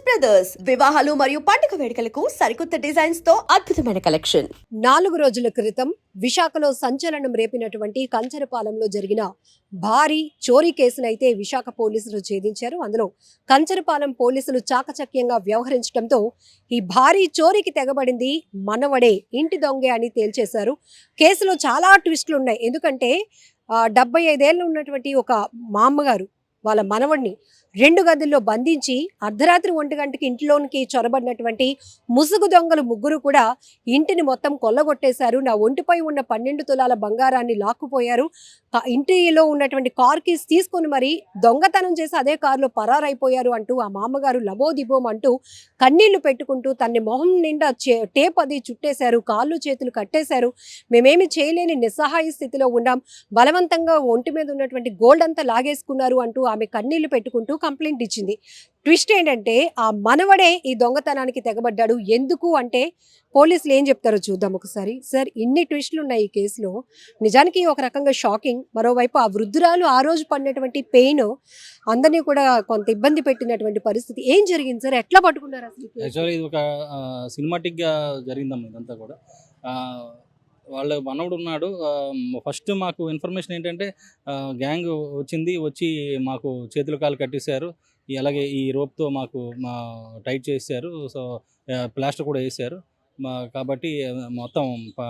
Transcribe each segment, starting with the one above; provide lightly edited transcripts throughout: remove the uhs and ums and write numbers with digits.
Brothers వివాహాలు మరియు పండుగ వేడుకలకు సరికొత్త డిజైన్స్ తో అద్భుతమైన కలెక్షన్. 4 రోజుల క్రితం విశాఖలో సంచలనం రేపినటువంటి కంచరపాలెంలో జరిగిన భారీ చోరీ కేసునైతే విశాఖ పోలీసులు ఛేదించారు. అందులో కంచరపాలెం పోలీసులు చాకచక్యంగా వ్యవహరించడంతో ఈ భారీ చోరీకి తెగబడింది మనవడే, ఇంటి దొంగే అని తేల్చేశారు. కేసులో చాలా ట్విస్టులు ఉన్నాయి. ఎందుకంటే 75 ఏళ్ళు ఉన్నటువంటి ఒక మా అమ్మగారు వాళ్ళ మనవడిని 2 గదుల్లో బంధించి అర్ధరాత్రి 1 గంటకి ఇంట్లోనికి చొరబడినటువంటి ముసుగు దొంగలు ముగ్గురు కూడా ఇంటిని మొత్తం కొల్లగొట్టేశారు. నా ఒంటిపై ఉన్న 12 తులాల బంగారాన్ని లాక్కుపోయారు. ఇంటిలో ఉన్నటువంటి కార్ కీస్ తీసుకొని మరి దొంగతనం చేసి అదే కారులో పరారైపోయారు అంటూ ఆ మామగారు లబోదిబోం అంటూ కన్నీళ్లు పెట్టుకుంటూ తన్ని మొహం నిండా టేప్ అది చుట్టేశారు, కాళ్ళు చేతులు కట్టేశారు. మేమేమి చేయలేని నిస్సహాయ స్థితిలో ఉన్నాం, బలవంతంగా ఒంటి మీద ఉన్నటువంటి గోల్డ్ అంతా లాగేసుకున్నారు అంటూ ఆమె కన్నీళ్లు పెట్టుకుంటూ కంప్లైంట్ ఇచ్చింది. ట్విస్ట్ ఏంటంటే ఆ మనవడే ఈ దొంగతనానికి తెగబడ్డాడు. ఎందుకు అంటే పోలీసులు ఏం చెప్తారో చూద్దాం ఒకసారి. సార్, ఇన్ని ట్విస్టులు ఉన్నాయి ఈ కేసులో. నిజానికి ఒక రకంగా షాకింగ్. మరోవైపు ఆ వృద్ధురాలు ఆ రోజు పడినటువంటి పెయిన్ అందరినీ కూడా కొంత ఇబ్బంది పెట్టినటువంటి పరిస్థితి. ఏం జరిగింది సార్? ఎట్లా పట్టుకున్నారు అసలు? యాక్చువల్లీ ఇది ఒక సినిమాటిక్గా జరిగిందమ్మా ఇదంతా కూడా. వాళ్ళ మనవడు ఉన్నాడు. ఫస్ట్ మాకు ఇన్ఫర్మేషన్ ఏంటంటే గ్యాంగ్ వచ్చి మాకు చేతులు కాలు కట్టేశారు. అలాగే ఈ రోప్తో మాకు టైట్ చేశారు. సో ప్లాస్టర్ కూడా వేసారు. కాబట్టి మొత్తం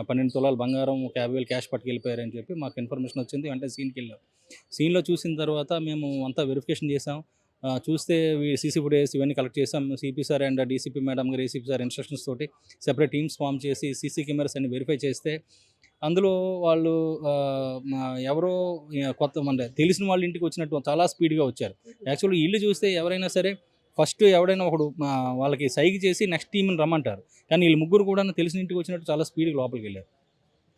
12 తులాల బంగారం, 50,000 క్యాష్ పట్టుకెళ్ళిపోయారని చెప్పి మాకు ఇన్ఫర్మేషన్ వచ్చింది. అంటే సీన్కి వెళ్ళాం. సీన్లో చూసిన తర్వాత మేము అంతా వెరిఫికేషన్ చేసాం. చూస్తే సీసీ ఫుటేజ్ ఇవన్నీ కలెక్ట్ చేసాం. CP sir and DCP madam గారు, ఏసీపీ సార్ ఇన్స్ట్రక్షన్స్ తోటి సెపరేట్ టీమ్స్ ఫామ్ చేసి సీసీ కెమెరాస్ అన్ని వెరిఫై చేస్తే అందులో వాళ్ళు ఎవరో కొత్త అంటే తెలిసిన వాళ్ళ ఇంటికి వచ్చినట్టు చాలా స్పీడ్గా వచ్చారు. యాక్చువల్లీ ఇల్లు చూస్తే ఎవరైనా సరే ఫస్ట్ ఎవడైనా ఒకడు వాళ్ళకి సైగ చేసి నెక్స్ట్ టీమ్ని రమ్మంటారు. కానీ వీళ్ళు ముగ్గురు కూడా తెలిసిన ఇంటికి వచ్చినట్టు చాలా స్పీడ్గా లోపలికి వెళ్ళారు.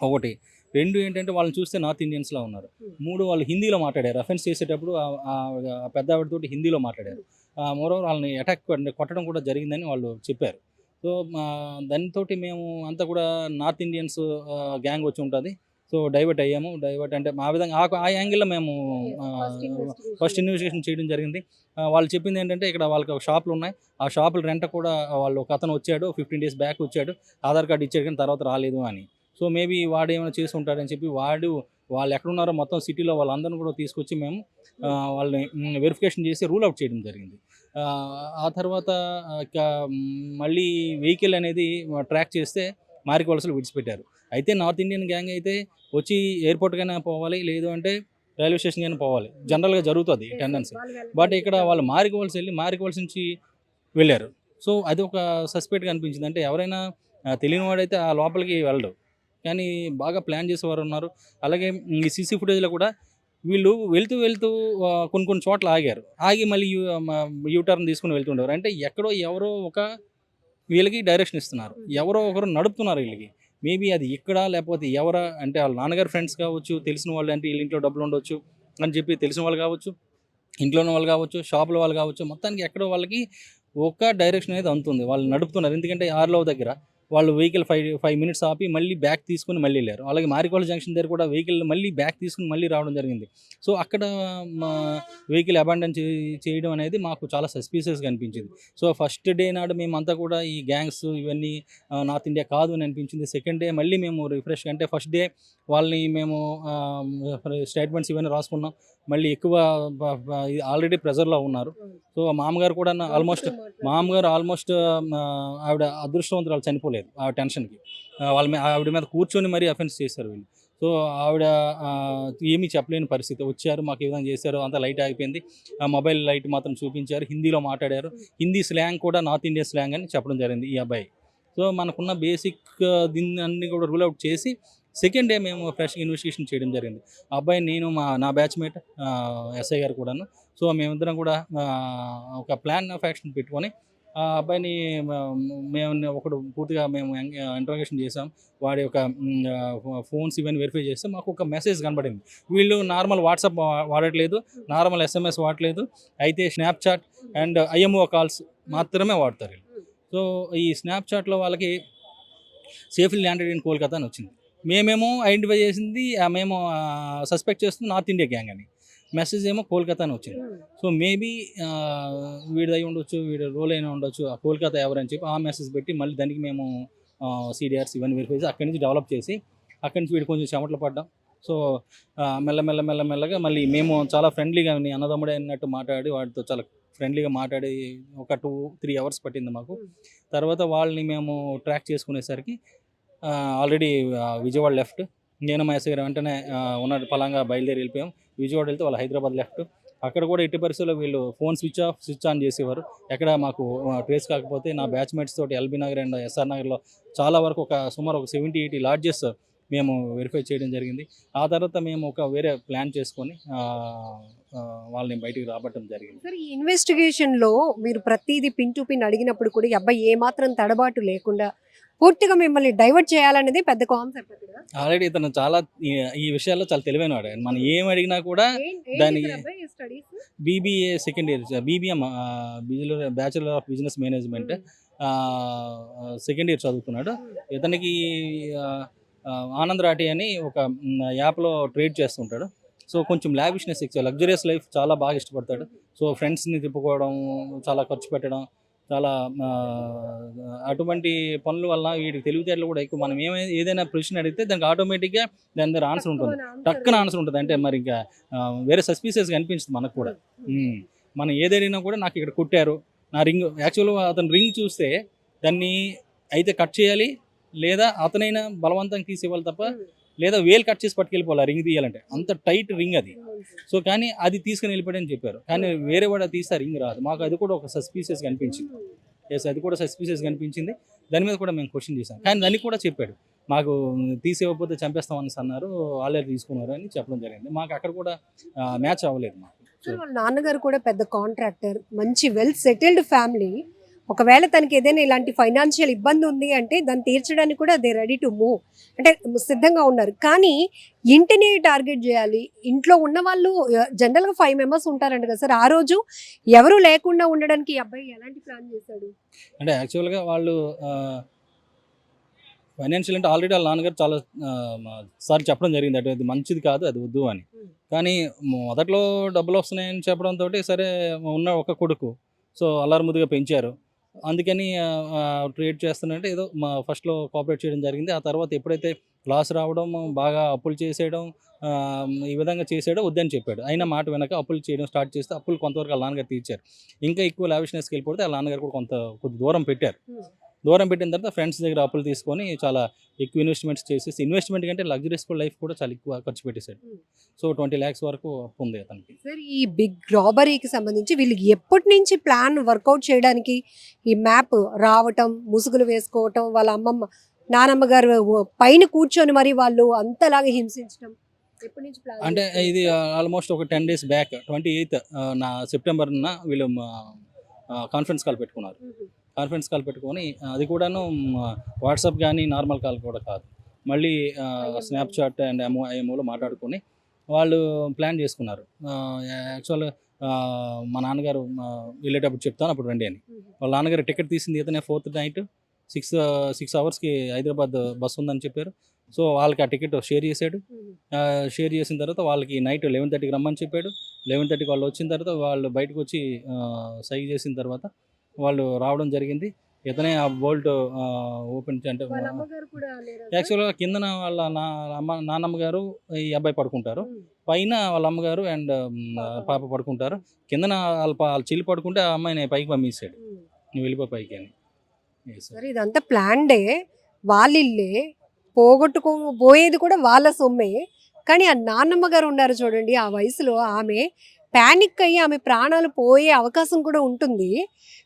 ఒకటి. 2 ఏంటంటే వాళ్ళని చూస్తే నార్త్ ఇండియన్స్లా ఉన్నారు. 3 వాళ్ళు హిందీలో మాట్లాడారు. అఫెన్స్ చేసేటప్పుడు పెద్ద ఆవిడతోటి హిందీలో మాట్లాడారు. మోరోవర్ వాళ్ళని అటాక్ కొట్టడం కూడా జరిగిందని వాళ్ళు చెప్పారు. సో దానితో మేము అంతా కూడా నార్త్ ఇండియన్స్ గ్యాంగ్ వచ్చి ఉంటుంది. సో డైవర్ట్ అయ్యాము. డైవర్ట్ అంటే ఆ విధంగా ఆ యాంగిల్లో మేము ఫస్ట్ ఇన్వెస్టిగేషన్ చేయడం జరిగింది. వాళ్ళు చెప్పింది ఏంటంటే ఇక్కడ వాళ్ళకి షాపులు ఉన్నాయి. ఆ షాపులు రెంట్ కూడా వాళ్ళు ఒక అతను వచ్చాడు, 15 days బ్యాక్ వచ్చాడు, ఆధార్ కార్డు ఇచ్చాడు కానీ తర్వాత రాలేదు అని. సో మేబీ వాడు ఏమైనా చేసి ఉంటాడని చెప్పి వాళ్ళు ఎక్కడున్నారో మొత్తం సిటీలో వాళ్ళందరినీ కూడా తీసుకొచ్చి మేము వాళ్ళని వెరిఫికేషన్ చేసి రూల్ అవుట్ చేయడం జరిగింది. ఆ తర్వాత మళ్ళీ వెహికల్ అనేది ట్రాక్ చేస్తే మారికవలసలు విడిచిపెట్టారు. అయితే నార్త్ ఇండియన్ గ్యాంగ్ అయితే వచ్చి ఎయిర్పోర్ట్కైనా పోవాలి, లేదు అంటే రైల్వే స్టేషన్కైనా పోవాలి. జనరల్గా జరుగుతుంది టెండెన్సీ. బట్ ఇక్కడ వాళ్ళు మారికవలస నుంచి వెళ్ళారు. సో అది ఒక సస్పెక్ట్గా అనిపించింది. అంటే ఎవరైనా తెలియని వాడైతే ఆ లోపలికి వెళ్ళడు, కానీ బాగా ప్లాన్ చేసేవారు ఉన్నారు. అలాగే ఈ సీసీ ఫుటేజ్లో కూడా వీళ్ళు వెళ్తూ కొన్ని చోట్ల ఆగి మళ్ళీ యూటర్న్ తీసుకుని వెళ్తుండేవారు. అంటే ఎక్కడో ఎవరో వీళ్ళకి డైరెక్షన్ ఇస్తున్నారు, ఎవరో ఒకరు నడుపుతున్నారు వీళ్ళకి. మేబీ అది ఇక్కడ లేకపోతే ఎవరా అంటే వాళ్ళ నాన్నగారు ఫ్రెండ్స్ కావచ్చు, తెలిసిన వాళ్ళు అంటే వీళ్ళ ఇంట్లో డబ్బులు ఉండొచ్చు అని చెప్పి తెలిసిన వాళ్ళు కావచ్చు, ఇంట్లో ఉన్న వాళ్ళు కావచ్చు, షాపుల వాళ్ళు కావచ్చు, మొత్తానికి ఎక్కడో వాళ్ళకి ఒక డైరెక్షన్ అనేది అందుతుంది. వాళ్ళు నడుపుతున్నారు. ఎందుకంటే ఆర్లవ్ దగ్గర వాళ్ళు వెహికల్ 5 minutes ఆపి మళ్ళీ బ్యాక్ తీసుకుని మళ్ళీ వెళ్ళారు. అలాగే మారికోళ్ళ జంక్షన్ దగ్గర కూడా వెహికల్ మళ్ళీ బ్యాక్ తీసుకుని మళ్ళీ రావడం జరిగింది. సో అక్కడ మా వెహికల్ అబాండన్ చేయడం అనేది మాకు చాలా సస్పీషియస్గా అనిపించింది. సో ఫస్ట్ డే నాడు మేమంతా కూడా ఈ గ్యాంగ్స్ ఇవన్నీ నార్త్ ఇండియా కాదు అని అనిపించింది. సెకండ్ డే మళ్ళీ మేము రిఫ్రెష్ అంటే ఫస్ట్ డే వాళ్ళని మేము స్టేట్మెంట్స్ ఇవన్నీ రాసుకున్నాం. మళ్ళీ ఎక్కువ ఆల్రెడీ ప్రెజర్లో ఉన్నారు. సో మామగారు కూడా ఆల్మోస్ట్ ఆవిడ అదృష్టవంతురాలు చనిపోలేదు ఆ టెన్షన్కి. ఆవిడ మీద కూర్చొని మరీ అఫెన్స్ చేశారు వీళ్ళు. సో ఆవిడ ఏమీ చెప్పలేని పరిస్థితి. వచ్చారు, మాకు ఏ విధంగా చేశారు, అంతా లైట్ ఆగిపోయింది. మొబైల్ లైట్ మాత్రం చూపించారు, హిందీలో మాట్లాడారు. హిందీ స్లాంగ్ కూడా నార్త్ ఇండియన్ స్లాంగ్ అని చెప్పడం జరిగింది ఈ అబ్బాయి. సో మనకున్న బేసిక్ దీన్ని అన్ని కూడా రూల్ అవుట్ చేసి సెకండ్ డే మేము ఫ్రెష్ ఇన్వెస్టిగేషన్ చేయడం జరిగింది. ఆ అబ్బాయి నేను నా బ్యాచ్మేట్ ఎస్ఐ గారు కూడాను. సో మేమిద్దరం కూడా ఒక ప్లాన్ ఆఫ్ యాక్షన్ పెట్టుకొని ఆ అబ్బాయిని మేము పూర్తిగా మేము ఇంట్రాగేషన్ చేసాం. వాడి యొక్క ఫోన్స్ ఇవన్నీ వెరిఫై చేస్తే మాకు ఒక మెసేజ్ కనబడింది. వీళ్ళు నార్మల్ వాట్సాప్ వాడట్లేదు, నార్మల్ SMS వాడట్లేదు, అయితే స్నాప్చాట్ అండ్ IMO కాల్స్ మాత్రమే వాడతారు వీళ్ళు. సో ఈ స్నాప్చాట్లో వాళ్ళకి సేఫ్లీ ల్యాండెడ్ ఇన్ కోల్కతా అని వచ్చింది. మేమేమో ఐడెంటిఫై చేసింది, మేము సస్పెక్ట్ చేస్తుంది నార్త్ ఇండియా గ్యాంగ్ అని. మెసేజ్ ఏమో కోల్కతా అని వచ్చింది. సో మేబీ వీడిది అయి ఉండొచ్చు, వీడి రోల్ అయినా ఉండొచ్చు, ఆ కోల్కతా ఎవరని చెప్పి ఆ మెసేజ్ పెట్టి మళ్ళీ దానికి మేము CDRs ఇవన్నీ వెరిఫై చేసి అక్కడి నుంచి డెవలప్ చేసి అక్కడి నుంచి వీడు కొంచెం చెమటలు పడ్డాం. సో మెల్లగా మళ్ళీ మేము చాలా ఫ్రెండ్లీగా నీ అన్నదమ్ముడే అన్నట్టు మాట్లాడి వాడితో చాలా ఫ్రెండ్లీగా మాట్లాడి ఒక 2-3 అవర్స్ పట్టింది మాకు. తర్వాత వాళ్ళని మేము ట్రాక్ చేసుకునేసరికి ఆల్రెడీ విజయవాడ లెఫ్ట్. నేను మా ఎస్ఐ గారు వెంటనే ఉన్న పలంగా బయలుదేరి వెళ్ళిపోయాం. విజయవాడ వెళ్తే వాళ్ళు హైదరాబాద్ లెఫ్ట్. అక్కడ కూడా ఎట్టి పరిస్థితుల్లో వీళ్ళు ఫోన్ స్విచ్ ఆన్ చేసేవారు. ఎక్కడ మాకు ట్రేస్ కాకపోతే నా బ్యాచ్మేట్స్ తోటి ఎల్బీ నగర్ అండ్ SR నగర్లో చాలా వరకు సుమారు ఒక 70-80 లాడ్జెస్ మేము వెరిఫై చేయడం జరిగింది. ఆ తర్వాత మేము ఒక వేరే ప్లాన్ చేసుకొని వాళ్ళని బయటికి రాబట్టడం జరిగింది. సార్ ఈ ఇన్వెస్టిగేషన్ లో మీరు ప్రతిదీ పిన్ టు పిన్ అడిగినప్పుడు కూడా ఈ అబ్బాయి ఏ మాత్రం తడబాటు లేకుండా పూర్తిగా మిమ్మల్ని డైవర్ట్ చేయాలనేది పెద్ద కాన్సెప్ట్ కదా. ఆల్రెడీ ఇతను చాలా ఈ విషయాల్లో చాలా తెలివైన వాడు. మనం ఏం అడిగినా కూడా దానికి BBA second year, BBM bachelor of business management second year చదువుతున్నాడు. ఇతనికి ఆనంద్ రాఠీ అని ఒక యాప్లో ట్రేడ్ చేస్తుంటాడు. సో కొంచెం లావిష్నెస్ లగ్జరియస్ లైఫ్ చాలా బాగా ఇష్టపడతాడు. సో ఫ్రెండ్స్ని తిప్పుకోవడం, చాలా ఖర్చు పెట్టడం, చాలా అటువంటి పనుల వల్ల వీడికి తెలివితేటలు కూడా ఎక్కువ. మనం ఏదైనా ప్రశ్న అడిగితే దానికి ఆటోమేటిక్గా దాని దగ్గర ఆన్సర్ ఉంటుంది, టక్కున ఆన్సర్ ఉంటుంది. అంటే మరి ఇంకా వేరే సస్పీషియస్గా అనిపించింది మనకు కూడా. మనం ఏదైనా కూడా నాకు ఇక్కడ కుట్టారు, నా రింగ్ యాక్చువల్గా అతను రింగ్ చూస్తే దాన్ని అయితే కట్ చేయాలి, లేదా అతనైనా బలవంతంగా తీసి ఇవ్వాలి తప్ప, లేదా వేలు కట్ చేసి పట్టుకెళ్ళిపోవాలి రింగ్ తీయాలంటే. అంత టైట్ రింగ్ అది. సో కానీ అది తీసుకుని వెళ్ళిపోయాడని చెప్పారు. కానీ వేరే వాడు తీస్తే రింగ్ రాదు. మాకు అది కూడా ఒక సస్పీషియస్గా అనిపించింది. అది కూడా సస్పీషియస్గా అనిపించింది. దాని మీద కూడా మేము క్వశ్చన్ చేశాం. కానీ దాన్ని కూడా చెప్పాడు, మాకు తీసేయకపోతే చంపేస్తామని అన్నారు, వాళ్ళే తీసుకున్నారు అని చెప్పడం జరిగింది. మాకు అక్కడ కూడా మ్యాచ్ అవ్వలేదు మాకు. వాళ్ళ నాన్నగారు కూడా పెద్ద కాంట్రాక్టర్, మంచి వెల్ సెటిల్డ్ ఫ్యామిలీ. ఒకవేళ తనకి ఏదైనా ఇలాంటి ఫైనాన్షియల్ ఇబ్బంది ఉంది అంటే దాన్ని తీర్చడానికి కూడా దే రెడీ టు మూవ్, అంటే సిద్ధంగా ఉన్నారు. కానీ ఇంటిని టార్గెట్ చేయాలి. ఇంట్లో ఉన్న వాళ్ళు జనరల్గా 5 మెంబర్స్ ఉంటారంట కదా సార్. ఆ రోజు ఎవరు లేకుండా ఉండడానికి ఈ అబ్బాయి ఎలాంటి ప్లాన్ చేశాడు? అంటే యాక్చువల్గా వాళ్ళు ఫైనాన్షియల్ అంటే ఆల్రెడీ వాళ్ళ నాన్నగారు చాలా సార్లు చెప్పడం జరిగింది, అంటే అది మంచిది కాదు, అది వద్దు అని. కానీ మొదట్లో డబ్బులు వస్తున్నాయని చెప్పడంతో సరే ఉన్న ఒక కొడుకు, సో అల్లారుముద్దుగా పెంచారు. అందుకని ట్రేడ్ చేస్తున్నట్టే ఏదో ఫస్ట్లో కోఆపరేట్ చేయడం జరిగింది. ఆ తర్వాత ఎప్పుడైతే లాస్ రావడం, బాగా అప్పులు చేసేయడం, ఈ విధంగా చేసాడో వద్దని చెప్పాడు. అయినా మాట వెనక అప్పులు చేయడం స్టార్ట్ చేస్తే అప్పులు కొంతవరకు వాళ్ళ నాన్నగారు తీర్చారు. ఇంకా ఎక్కువ లావిష్నెస్కి వెళ్ళిపోతే వాళ్ళ నాన్నగారు కూడా కొద్ది దూరం పెట్టారు. దూరం పెట్టిన తర్వాత ఫ్రెండ్స్ దగ్గర అప్పులు తీసుకొని చాలా ఎక్కువ ఇన్వెస్ట్మెంట్స్ చేసేసి, ఇన్వెస్ట్మెంట్ కంటే లగ్జరీస్ లైఫ్ కూడా చాలా ఎక్కువ ఖర్చు పెట్టేశాడు. సో 20 lakhs వరకు అప్పు ఉంది అతనికి. సార్ ఈ బిగ్ రాబరీకి సంబంధించి వీళ్ళు ఎప్పటి నుంచి ప్లాన్ వర్కౌట్ చేయడానికి ఈ మ్యాప్ రావటం, ముసుగులు వేసుకోవటం, వాళ్ళ నానమ్మ గారు పైన కూర్చొని మరి వాళ్ళు అంతలాగా హింసించడం ఎప్పటి నుంచి ప్లాన్? అంటే ఇది ఆల్మోస్ట్ ఒక 10 days బ్యాక్ 28th సెప్టెంబర్న వీళ్ళు కాన్ఫరెన్స్ కాల్ పెట్టుకున్నారు. కాన్ఫరెన్స్ కాల్ పెట్టుకొని అది కూడాను వాట్సాప్ కానీ నార్మల్ కాల్ కూడా కాదు, మళ్ళీ స్నాప్చాట్ అండ్ ఐఎంఓలో మాట్లాడుకొని వాళ్ళు ప్లాన్ చేసుకున్నారు. యాక్చువల్ మా నాన్నగారు వెళ్ళేటప్పుడు చెప్తాను అప్పుడు రండి అని. వాళ్ళ నాన్నగారు టికెట్ తీసింది ఇతనే 4th night 6 hours Hyderabad bus ఉందని చెప్పారు. సో వాళ్ళకి ఆ టికెట్ షేర్ చేశాడు. షేర్ చేసిన తర్వాత వాళ్ళకి నైట్ 11:30కి రమ్మని చెప్పాడు. 11:30కి వాళ్ళు వచ్చిన తర్వాత వాళ్ళు బయటకు వచ్చి సైన్ చేసిన తర్వాత వాళ్ళు రావడం జరిగింది. ఇతనే ఆ బోల్ట్ ఓపెన్ అంటే యాక్చువల్గా కిందన వాళ్ళ నాన్నమ్మ గారు ఈ అబ్బాయి పడుకుంటారు, పైన వాళ్ళ అమ్మగారు అండ్ పాప పడుకుంటారు. కిందన వాళ్ళ చెల్లి పడుకుంటే ఆ అమ్మాయిని పైకి పంపించాడు, నువ్వు వెళ్ళిపో పైకి అని. ఇదంతా ప్లాన్డే, వాళ్ళిల్లే, పోయేది కూడా వాళ్ళ సొమ్మే. కానీ ఆ నాన్నమ్మ గారు ఉన్నారు చూడండి, ఆ వయసులో ఆమె ప్యానిక్ అయ్యి ఆమె ప్రాణాలు పోయే అవకాశం కూడా ఉంటుంది.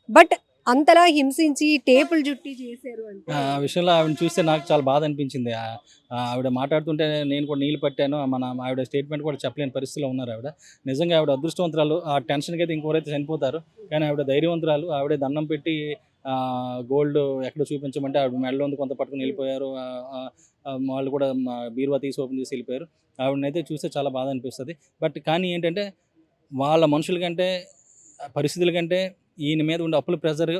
బట్ అంతలా హింసించి టేపులు జుట్టి చేశారు అంటే ఆ విషయంలో ఆవిడని చూస్తే నాకు చాలా బాధ అనిపించింది. ఆవిడ మాట్లాడుతుంటే నేను కూడా నీళ్ళు పట్టాను. ఆవిడ స్టేట్మెంట్ కూడా చెప్పలేని పరిస్థితిలో ఉన్నారు ఆవిడ. నిజంగా ఆవిడ అదృష్టవంతురాలు. ఆ టెన్షన్కి అయితే ఇంకోరైతే చనిపోతారు, కానీ ఆవిడ ధైర్యవంతురాలు. ఆవిడే దండం పెట్టి గోల్డ్ ఎక్కడ చూపించమంటే ఆవిడ మెడలో ఉంది కొంత పట్టుకుని వెళ్ళిపోయారు. వాళ్ళు కూడా బీరువా తీసి ఓపెన్ చేసి వెళ్ళిపోయారు. ఆవిడనైతే చూస్తే చాలా బాధ అనిపిస్తుంది. బట్ కానీ ఏంటంటే వాళ్ళ మనుషుల కంటే, పరిస్థితుల కంటే ఈయన మీద ఉండే అప్పుల ప్రెజర్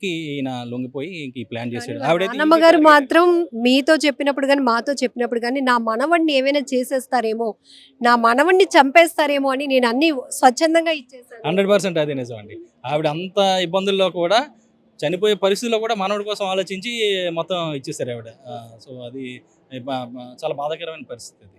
కి ఈయన లొంగిపోయి ఇంక ఈ ప్లాన్ చేసాడు. కానీ ఆవిడైతే నానమ్మ ఈజీగా గారు టార్గెట్ మాత్రం మీతో చెప్పినప్పుడు కానీ మాతో చెప్పినప్పుడు కానీ నా మనవడిని ఏమైనా చేసేస్తారేమో, నా మనవడిని చంపేస్తారేమో అని నేను అన్ని స్వచ్ఛందంగా ఇచ్చేసాను. 100% అది నిజం అండి. ఆవిడ అంత ఇబ్బందుల్లో కూడా చనిపోయే పరిస్థితిలో కూడా మనవడి కోసం ఆలోచించి మొత్తం ఇచ్చేసారు ఆవిడ. సో అది చాలా బాధాకరమైన పరిస్థితి అది.